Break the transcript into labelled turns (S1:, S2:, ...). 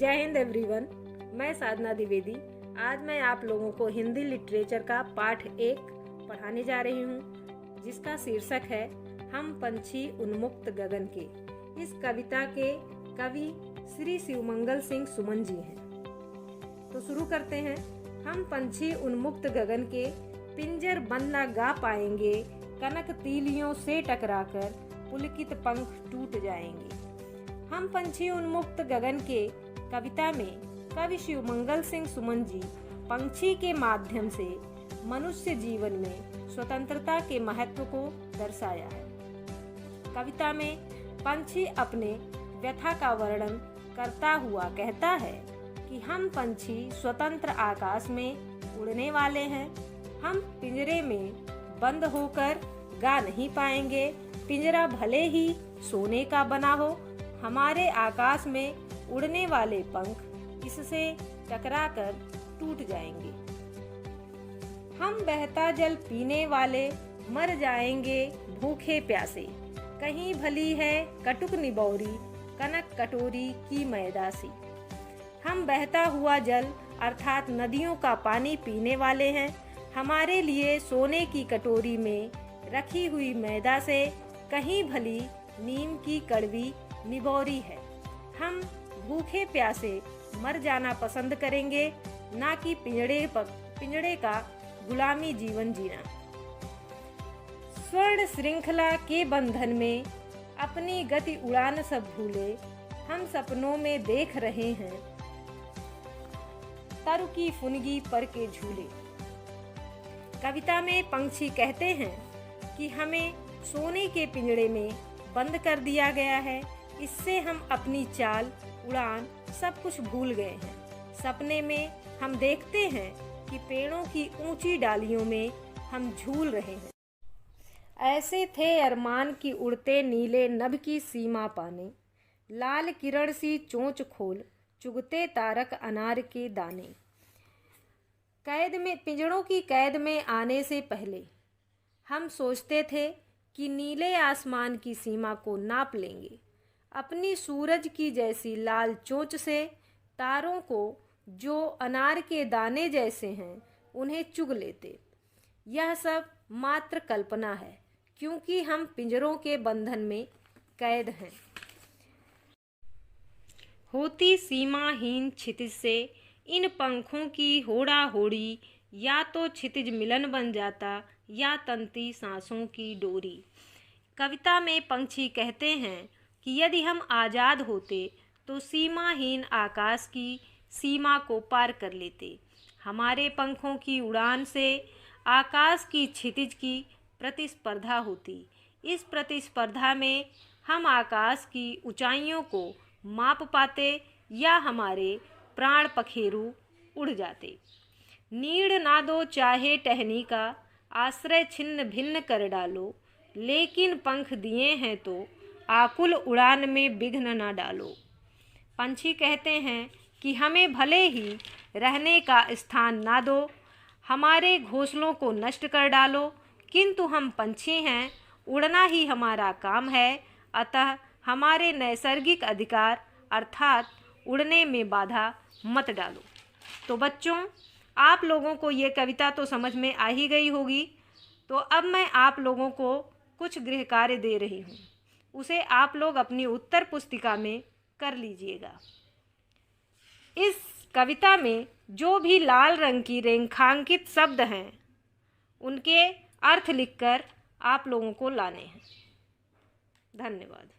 S1: जय हिंद एवरीवन। मैं साधना द्विवेदी। आज मैं आप लोगों को हिंदी लिटरेचर का पाठ 1 पढ़ाने जा रही हूँ, जिसका शीर्षक है हम पंछी उन्मुक्त गगन के। इस कविता के कवि श्री शिवमंगल सिंह सुमन जी हैं। तो शुरू करते हैं। हम पंछी उन्मुक्त गगन के, पिंजर बंद न गा पाएंगे, कनक तीलियों से टकराकर पुलकित पंख टूट जाएंगे। हम पंछी उन्मुक्त गगन के कविता में कवि शिवमंगल सिंह सुमन जी पंछी के माध्यम से मनुष्य जीवन में स्वतंत्रता के महत्व को दर्शाया है। कविता में पंछी अपने व्यथा का वर्णन करता हुआ कहता है कि हम पंछी स्वतंत्र आकाश में उड़ने वाले हैं। हम पिंजरे में बंद होकर गा नहीं पाएंगे। पिंजरा भले ही सोने का बना हो, हमारे आकाश में उड़ने वाले पंख इससे टकराकर टूट जाएंगे। हम बहता जल पीने वाले मर जाएंगे भूखे प्यासे, कहीं भली है कटुक निबौरी कनक कटोरी की मैदासी। हम बहता हुआ जल अर्थात नदियों का पानी पीने वाले हैं। हमारे लिए सोने की कटोरी में रखी हुई मैदा से कहीं भली नीम की कड़वी निबौरी है। हम भूखे प्यासे मर जाना पसंद करेंगे, ना कि पिंजड़े का गुलामी जीवन जीना। स्वर्ण श्रृंखला के बंधन में अपनी गति उड़ान सब भूले, हम सपनों में देख रहे हैं तरु की फुनगी पर के झूले। कविता में पंछी कहते हैं कि हमें सोने के पिंजड़े में बंद कर दिया गया है। इससे हम अपनी चाल, उड़ान सब कुछ भूल गए हैं। सपने में हम देखते हैं कि पेड़ों की ऊंची डालियों में हम झूल रहे हैं। ऐसे थे अरमान की उड़ते नीले नभ की सीमा पाने, लाल किरण सी चोंच खोल चुगते तारक अनार के दाने। पिंजड़ों की कैद में आने से पहले हम सोचते थे कि नीले आसमान की सीमा को नाप लेंगे। अपनी सूरज की जैसी लाल चोंच से तारों को जो अनार के दाने जैसे हैं उन्हें चुग लेते। यह सब मात्र कल्पना है, क्योंकि हम पिंजरों के बंधन में कैद हैं। होती सीमाहीन क्षितिज से इन पंखों की होड़ा होड़ी, या तो क्षितिज मिलन बन जाता या तंती सांसों की डोरी। कविता में पंछी कहते हैं कि यदि हम आज़ाद होते तो सीमाहीन आकाश की सीमा को पार कर लेते। हमारे पंखों की उड़ान से आकाश की क्षितिज की प्रतिस्पर्धा होती। इस प्रतिस्पर्धा में हम आकाश की ऊंचाइयों को माप पाते या हमारे प्राण पखेरु उड़ जाते। नीड़ ना दो चाहे टहनी का, आश्रय छिन्न भिन्न कर डालो, लेकिन पंख दिए हैं तो आकुल उड़ान में विघ्न न डालो। पंछी कहते हैं कि हमें भले ही रहने का स्थान ना दो, हमारे घोंसलों को नष्ट कर डालो, किंतु हम पंछी हैं, उड़ना ही हमारा काम है। अतः हमारे नैसर्गिक अधिकार अर्थात उड़ने में बाधा मत डालो। तो बच्चों, आप लोगों को ये कविता तो समझ में आ ही गई होगी। तो अब मैं आप लोगों को कुछ गृह कार्य दे रही हूँ, उसे आप लोग अपनी उत्तर पुस्तिका में कर लीजिएगा। इस कविता में जो भी लाल रंग की रेखांकित शब्द हैं उनके अर्थ लिखकर आप लोगों को लाने हैं। धन्यवाद।